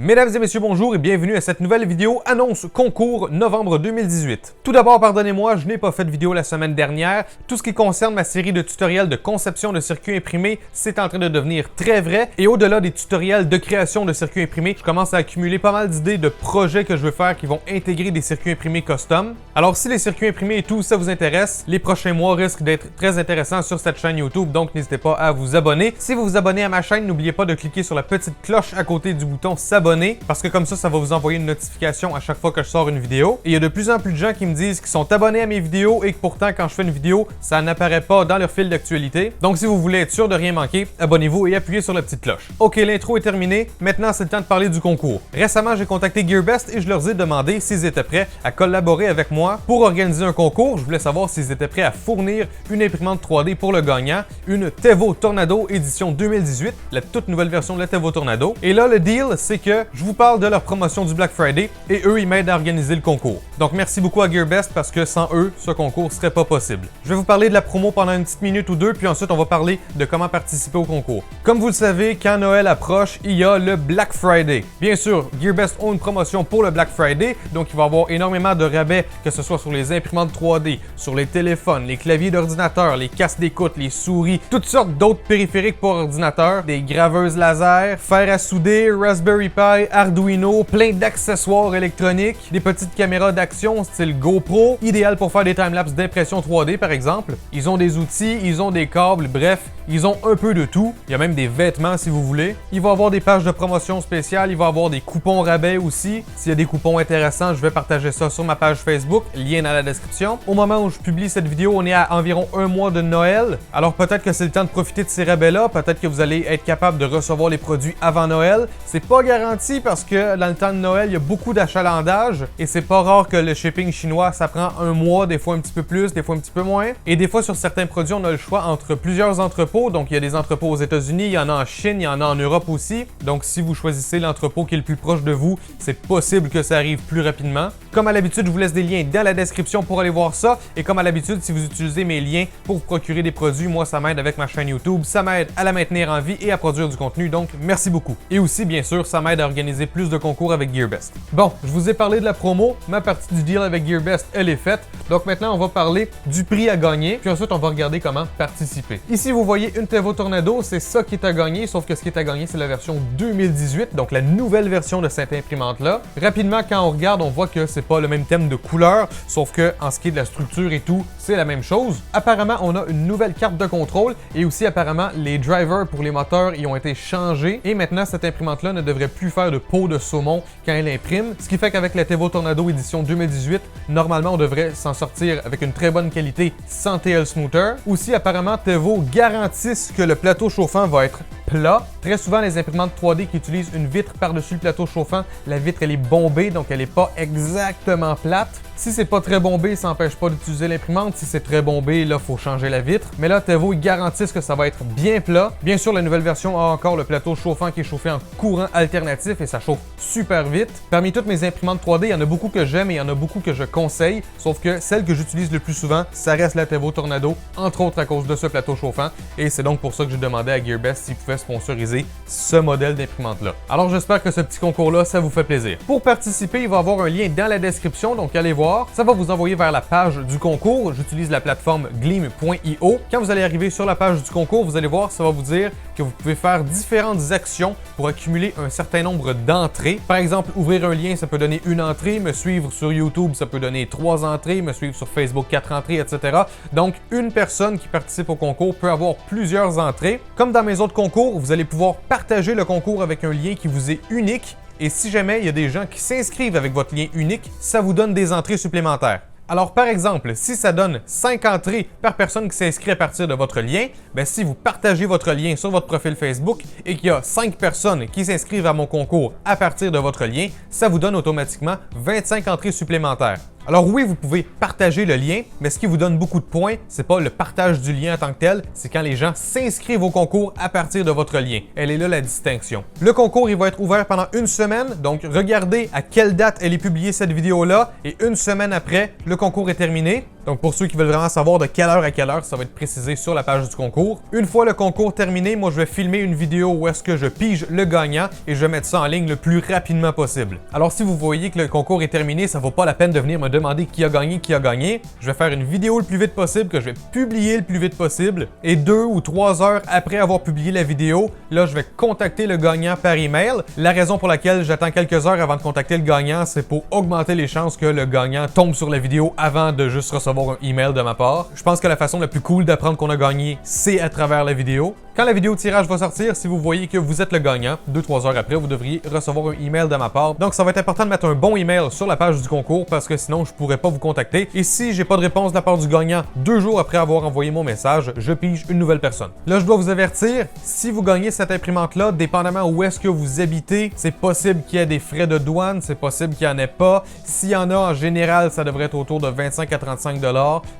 Mesdames et messieurs, bonjour et bienvenue à cette nouvelle vidéo annonce concours novembre 2018. Tout d'abord, pardonnez-moi, je n'ai pas fait de vidéo la semaine dernière. Tout ce qui concerne ma série de tutoriels de conception de circuits imprimés, c'est en train de devenir très vrai. Et au-delà des tutoriels de création de circuits imprimés, je commence à accumuler pas mal d'idées de projets que je veux faire qui vont intégrer des circuits imprimés custom. Alors si les circuits imprimés et tout ça vous intéresse, les prochains mois risquent d'être très intéressants sur cette chaîne YouTube, donc n'hésitez pas à vous abonner. Si vous vous abonnez à ma chaîne, n'oubliez pas de cliquer sur la petite cloche à côté du bouton s'abonner, parce que comme ça va vous envoyer une notification à chaque fois que je sors une vidéo. Et il y a de plus en plus de gens qui me disent qu'ils sont abonnés à mes vidéos et que pourtant quand je fais une vidéo, ça n'apparaît pas dans leur fil d'actualité. Donc si vous voulez être sûr de rien manquer, abonnez-vous et appuyez sur la petite cloche. Ok, l'intro est terminée, maintenant c'est le temps de parler du concours. Récemment, j'ai contacté GearBest et je leur ai demandé s'ils étaient prêts à collaborer avec moi pour organiser un concours. Je voulais savoir s'ils étaient prêts à fournir une imprimante 3D pour le gagnant, une Tevo Tornado édition 2018, la toute nouvelle version de la Tevo Tornado. Et là, le deal, c'est que je vous parle de leur promotion du Black Friday et eux, ils m'aident à organiser le concours. Donc merci beaucoup à GearBest parce que sans eux, ce concours serait pas possible. Je vais vous parler de la promo pendant une petite minute ou deux, puis ensuite on va parler de comment participer au concours. Comme vous le savez, quand Noël approche, il y a le Black Friday. Bien sûr, GearBest ont une promotion pour le Black Friday, donc il va y avoir énormément de rabais, que ce soit sur les imprimantes 3D, sur les téléphones, les claviers d'ordinateur, les casques d'écoute, les souris, toutes sortes d'autres périphériques pour ordinateur, des graveuses laser, fer à souder, Raspberry Pi, Arduino, plein d'accessoires électroniques, des petites caméras d'action style GoPro, idéal pour faire des timelapses d'impression 3D par exemple. Ils ont des outils, ils ont des câbles, bref, ils ont un peu de tout. Il y a même des vêtements si vous voulez. Il va y avoir des pages de promotion spéciales, il va y avoir des coupons rabais aussi. S'il y a des coupons intéressants, je vais partager ça sur ma page Facebook, lien dans la description. Au moment où je publie cette vidéo, on est à environ un mois de Noël. Alors peut-être que c'est le temps de profiter de ces rabais-là, peut-être que vous allez être capable de recevoir les produits avant Noël. C'est pas garanti parce que dans le temps de Noël, il y a beaucoup d'achalandage et c'est pas rare que le shipping chinois, ça prend un mois, des fois un petit peu plus, des fois un petit peu moins. Et des fois sur certains produits, on a le choix entre plusieurs entrepôts. Donc il y a des entrepôts aux États-Unis, il y en a en Chine, il y en a en Europe aussi. Donc si vous choisissez l'entrepôt qui est le plus proche de vous, c'est possible que ça arrive plus rapidement. Comme à l'habitude, je vous laisse des liens dans la description pour aller voir ça. Et comme à l'habitude, si vous utilisez mes liens pour vous procurer des produits, moi ça m'aide avec ma chaîne YouTube, ça m'aide à la maintenir en vie et à produire du contenu. Donc merci beaucoup. Et aussi bien sûr, ça m'aide à organiser plus de concours avec GearBest. Bon, je vous ai parlé de la promo, ma partie du deal avec GearBest, elle est faite. Donc maintenant, on va parler du prix à gagner, puis ensuite on va regarder comment participer. Ici, vous voyez une Tevo Tornado, c'est ça qui est à gagner, sauf que ce qui est à gagner, c'est la version 2018, donc la nouvelle version de cette imprimante-là. Rapidement, quand on regarde, on voit que c'est pas le même thème de couleur, sauf que en ce qui est de la structure et tout, c'est la même chose. Apparemment, on a une nouvelle carte de contrôle et aussi apparemment, les drivers pour les moteurs y ont été changés et maintenant, cette imprimante-là ne devrait plus faire de peau de saumon quand elle imprime, ce qui fait qu'avec la Tevo Tornado édition 2018, normalement, on devrait s'en sortir avec une très bonne qualité sans TL Smoother. Aussi, apparemment, Tevo garantissent que le plateau chauffant va être plat. Très souvent, les imprimantes 3D qui utilisent une vitre par-dessus le plateau chauffant, la vitre elle est bombée, donc elle n'est pas exactement plate. Si c'est pas très bombé, ça n'empêche pas d'utiliser l'imprimante. Si c'est très bombé, là, il faut changer la vitre. Mais là, Tevo, ils garantissent que ça va être bien plat. Bien sûr, la nouvelle version a encore le plateau chauffant qui est chauffé en courant alternatif et ça chauffe super vite. Parmi toutes mes imprimantes 3D, il y en a beaucoup que j'aime et il y en a beaucoup que je conseille. Sauf que celle que j'utilise le plus souvent, ça reste la Tevo Tornado, entre autres à cause de ce plateau chauffant. Et c'est donc pour ça que j'ai demandé à GearBest s'ils pouvaient sponsoriser ce modèle d'imprimante-là. Alors j'espère que ce petit concours-là, ça vous fait plaisir. Pour participer, il va y avoir un lien dans la description, donc allez voir. Ça va vous envoyer vers la page du concours. J'utilise la plateforme gleam.io. Quand vous allez arriver sur la page du concours, vous allez voir, ça va vous dire que vous pouvez faire différentes actions pour accumuler un certain nombre d'entrées. Par exemple, ouvrir un lien, ça peut donner une entrée. Me suivre sur YouTube, ça peut donner 3 entrées. Me suivre sur Facebook, 4 entrées, etc. Donc, une personne qui participe au concours peut avoir plusieurs entrées. Comme dans mes autres concours, vous allez pouvoir partager le concours avec un lien qui vous est unique. Et si jamais il y a des gens qui s'inscrivent avec votre lien unique, ça vous donne des entrées supplémentaires. Alors par exemple, si ça donne 5 entrées par personne qui s'inscrit à partir de votre lien, ben si vous partagez votre lien sur votre profil Facebook et qu'il y a 5 personnes qui s'inscrivent à mon concours à partir de votre lien, ça vous donne automatiquement 25 entrées supplémentaires. Alors oui, vous pouvez partager le lien, mais ce qui vous donne beaucoup de points, c'est pas le partage du lien en tant que tel, c'est quand les gens s'inscrivent au concours à partir de votre lien. Elle est là la distinction. Le concours, il va être ouvert pendant une semaine, donc regardez à quelle date elle est publiée cette vidéo-là, et une semaine après, le concours est terminé. Donc pour ceux qui veulent vraiment savoir de quelle heure à quelle heure, ça va être précisé sur la page du concours. Une fois le concours terminé, moi je vais filmer une vidéo où est-ce que je pige le gagnant et je vais mettre ça en ligne le plus rapidement possible. Alors si vous voyez que le concours est terminé, ça vaut pas la peine de venir me demander qui a gagné, qui a gagné. Je vais faire une vidéo le plus vite possible que je vais publier le plus vite possible et 2 ou 3 heures après avoir publié la vidéo, là je vais contacter le gagnant par email. La raison pour laquelle j'attends quelques heures avant de contacter le gagnant, c'est pour augmenter les chances que le gagnant tombe sur la vidéo avant de juste recevoir un email de ma part. Je pense que la façon la plus cool d'apprendre qu'on a gagné, c'est à travers la vidéo. Quand la vidéo de tirage va sortir, si vous voyez que vous êtes le gagnant, 2-3 heures après, vous devriez recevoir un email de ma part. Donc ça va être important de mettre un bon email sur la page du concours parce que sinon je pourrais pas vous contacter. Et si j'ai pas de réponse de la part du gagnant 2 jours après avoir envoyé mon message, je pige une nouvelle personne. Là, je dois vous avertir, si vous gagnez cette imprimante-là, dépendamment où est-ce que vous habitez, c'est possible qu'il y ait des frais de douane, c'est possible qu'il n'y en ait pas. S'il y en a, en général, ça devrait être autour de 25 à 35 $.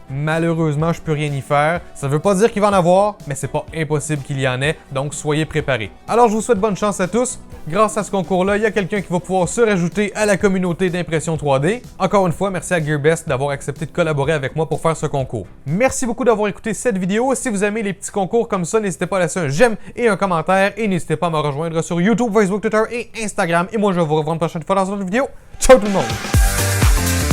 Malheureusement, je peux rien y faire. Ça veut pas dire qu'il va en avoir, mais c'est pas impossible qu'il y en ait, donc soyez préparés. Alors, je vous souhaite bonne chance à tous. Grâce à ce concours-là, il y a quelqu'un qui va pouvoir se rajouter à la communauté d'impression 3D. Encore une fois, merci à GearBest d'avoir accepté de collaborer avec moi pour faire ce concours. Merci beaucoup d'avoir écouté cette vidéo. Si vous aimez les petits concours comme ça, n'hésitez pas à laisser un j'aime et un commentaire. Et n'hésitez pas à me rejoindre sur YouTube, Facebook, Twitter et Instagram. Et moi, je vous revois une prochaine fois dans une autre vidéo. Ciao tout le monde!